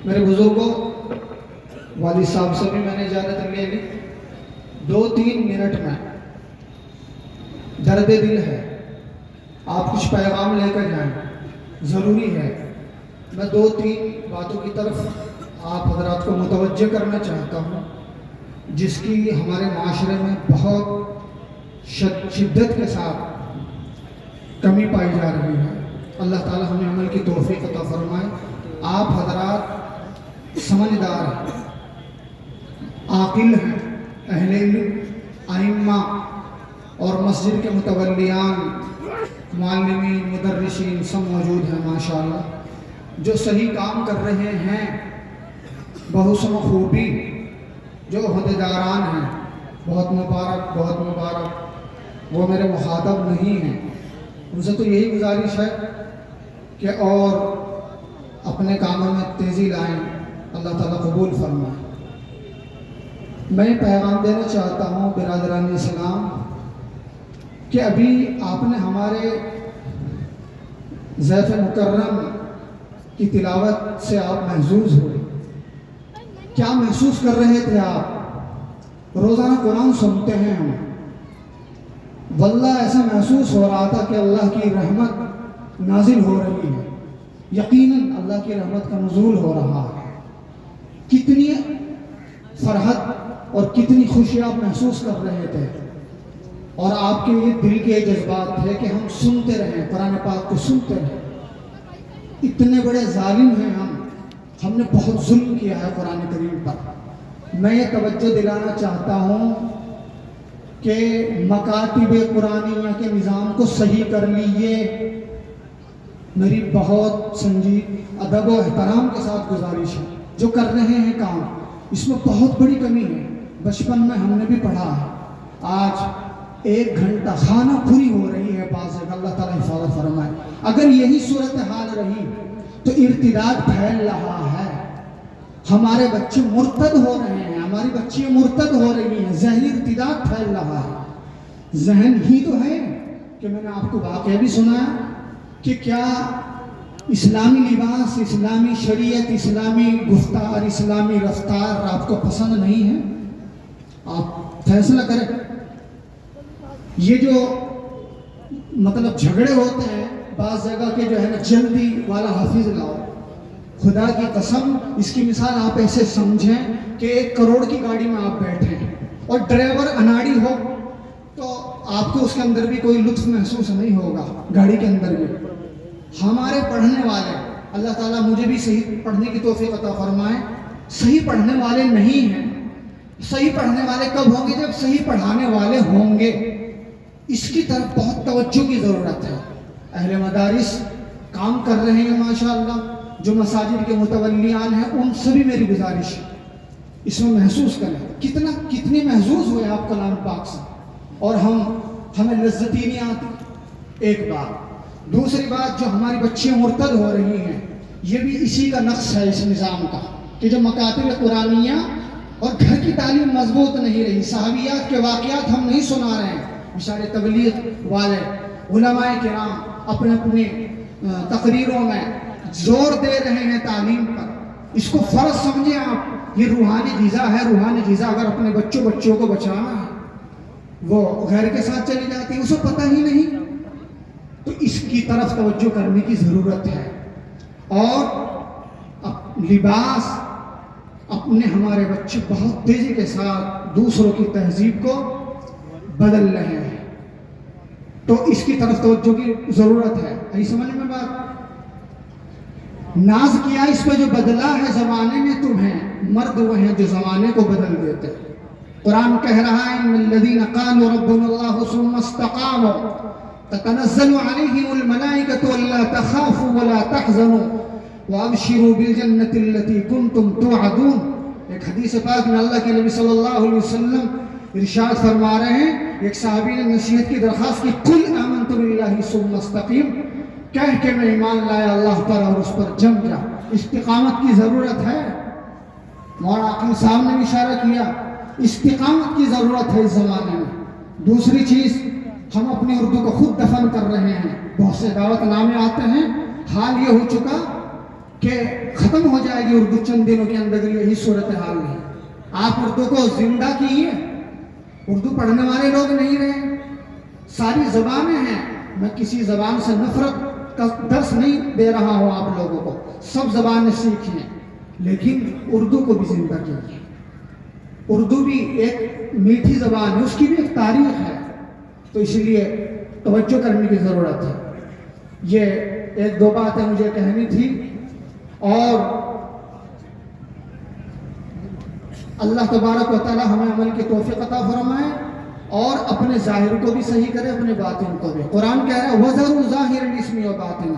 میرے بزرگوں، والد صاحب سے بھی میں نے اجازت لے لی، 2-3 منٹ میں درد دل ہے، آپ کچھ پیغام لے کر جائیں، ضروری ہے۔ میں 2-3 باتوں کی طرف آپ حضرات کو متوجہ کرنا چاہتا ہوں، جس کی ہمارے معاشرے میں بہت شدت کے ساتھ کمی پائی جا رہی ہے۔ اللہ تعالی ہمیں عمل کی توفیق عطا فرمائے۔ آپ حضرات سمجھدار ہیں، عاقل ہیں، اہل علم، ائمہ اور مسجد کے متولیان، معلمین، مدرسین سب موجود ہیں ماشاءاللہ، جو صحیح کام کر رہے ہیں بحسن خوبی، جو عہدیداران ہیں، بہت مبارک، بہت مبارک۔ وہ میرے مخاطب نہیں ہیں، ان سے تو یہی گزارش ہے کہ اور اپنے کاموں میں تیزی لائیں، اللہ تعالیٰ قبول فرمائے۔ میں پیغام دینا چاہتا ہوں برادران اسلام کہ ابھی آپ نے ہمارے ضیف مکرم کی تلاوت سے آپ محظوظ ہوئے۔ کیا محسوس کر رہے تھے آپ؟ روزانہ قرآن سنتے ہیں ہم، واللہ ایسا محسوس ہو رہا تھا کہ اللہ کی رحمت نازل ہو رہی ہے، یقیناً اللہ کی رحمت کا نزول ہو رہا ہے۔ کتنی فرحت اور کتنی خوشی آپ محسوس کر رہے تھے، اور آپ کے یہ دل کے جذبات تھے کہ ہم سنتے رہیں، قرآن پاک کو سنتے رہیں۔ اتنے بڑے ظالم ہیں ہم نے بہت ظلم کیا ہے قرآن کریم پر۔ میں یہ توجہ دلانا چاہتا ہوں کہ مکاتب قرآنیہ کے نظام کو صحیح کر لیجیے، میری بہت سنجید ادب و احترام کے ساتھ گزارش ہے۔ جو کر رہے ہیں کام، اس میں بہت بڑی کمی ہے، بچپن میں ہم نے بھی پڑھا ہے۔ آج 1 گھنٹہ خانہ پوری ہو رہی ہے بعض جگہ، اللہ تعالیٰ حفاظت فرمائے۔ اگر یہی صورتحال رہی تو ارتداد پھیل رہا ہے، ہمارے بچے مرتد ہو رہے ہیں، ہماری بچیاں مرتد ہو رہی ہیں، ذہنی ارتداد پھیل رہا ہے۔ ذہن ہی تو ہے کہ میں نے آپ کو واقعہ بھی سنایا کہ کیا اسلامی لباس، اسلامی شریعت، اسلامی گفتار، اسلامی رفتار آپ کو پسند نہیں ہے؟ آپ فیصلہ کریں۔ یہ جو مطلب جھگڑے ہوتے ہیں بعض جگہ کے، جو ہے نا جلدی والا حافظ لاؤ، خدا کی قسم اس کی مثال آپ ایسے سمجھیں کہ 1 کروڑ کی گاڑی میں آپ بیٹھے ہیں اور ڈرائیور اناڑی ہو تو آپ کو اس کے اندر بھی کوئی لطف محسوس نہیں ہوگا، گاڑی کے اندر بھی۔ ہمارے پڑھنے والے، اللہ تعالیٰ مجھے بھی صحیح پڑھنے کی توفیق عطا فرمائے، صحیح پڑھنے والے نہیں ہیں۔ صحیح پڑھنے والے کب ہوں گے؟ جب صحیح پڑھانے والے ہوں گے۔ اس کی طرف بہت توجہ کی ضرورت ہے۔ اہل مدارس کام کر رہے ہیں ماشاءاللہ، جو مساجد کے متولیان ہیں ان سے بھی میری گزارش ہے، اس میں محسوس کریں کتنی محظوظ ہوئے آپ کلام پاک سے، اور ہمیں لذت ہی نہیں آتی۔ ایک بات، دوسری بات، جو ہماری بچیاں مرتد ہو رہی ہیں، یہ بھی اسی کا نقص ہے اس نظام کا، کہ جو مکاتب قرآنیہ اور گھر کی تعلیم مضبوط نہیں رہی، صحابیات کے واقعات ہم نہیں سنا رہے ہیں، بیچارے تبلیغ والے علماء کرام اپنے اپنے تقریروں میں زور دے رہے ہیں تعلیم پر۔ اس کو فرض سمجھیں آپ، یہ روحانی غذا ہے، روحانی غذا اگر اپنے بچوں کو بچانا ہے، وہ غیر کے ساتھ چلی جاتی ہے، اسے پتہ ہی نہیں۔ تو اس کی طرف توجہ کرنے کی ضرورت ہے۔ اور لباس، اپنے ہمارے بچے بہت تیزی کے ساتھ دوسروں کی تہذیب کو بدل رہے ہیں، تو اس کی طرف توجہ کی ضرورت ہے۔ یہی سمجھ میں بات؟ ناز کیا اس پہ جو بدلا ہے زمانے نے تمہیں، مرد وہ ہیں جو زمانے کو بدل دیتے ہیں۔ قرآن کہہ رہا ہے ان الذین قالوا ربنا اللہ ثم استقاموا تتنزل علیہم الملائکۃ الا تخافوا ولا تحزنوا وابشروا بالجنۃ التي کنتم توعدون۔ ایک حدیث پاک میں اللہ کے نبی صلی اللہ علیہ وسلم ارشاد فرما رہے ہیں، ایک صحابی نے نصیحت کی درخواست کی، قل آمنت باللہ ثم استقیم، کہہ کہ میں ایمان لایا اللہ پر اور اس پر جم جا۔ استقامت کی ضرورت ہے، مولانا عقیل صاحب نے اشارہ کیا، استقامت کی ضرورت ہے اس زمانے میں۔ دوسری چیز، ہم اپنی اردو کو خود دفن کر رہے ہیں، بہت سے دعوت نامے آتے ہیں، حال یہ ہو چکا کہ ختم ہو جائے گی اردو چند دنوں کے اندر، یہی صورتحال ہے. آپ اردو کو زندہ کیے، اردو پڑھنے والے لوگ نہیں رہے. ساری زبانیں ہیں، میں کسی زبان سے نفرت کا درس نہیں دے رہا ہوں آپ لوگوں کو، سب زبانیں سیکھی ہیں، لیکن اردو کو بھی زندہ کیجیے. اردو بھی ایک میٹھی زبان ہے، اس کی بھی ایک تاریخ ہے، تو اس لیے توجہ کرنے کی ضرورت ہے. یہ ایک دو باتیں مجھے کہنی تھی، اور اللہ تبارک و تعالی ہمیں عمل کی توفیق عطا فرمائے اور اپنے ظاہر کو بھی صحیح کرے، اپنے باطن کو بھی. قرآن کہہ رہا ہے وَذَرُوا ظَاهِرَ الْإِثْمِ وَبَاطِنَهُ.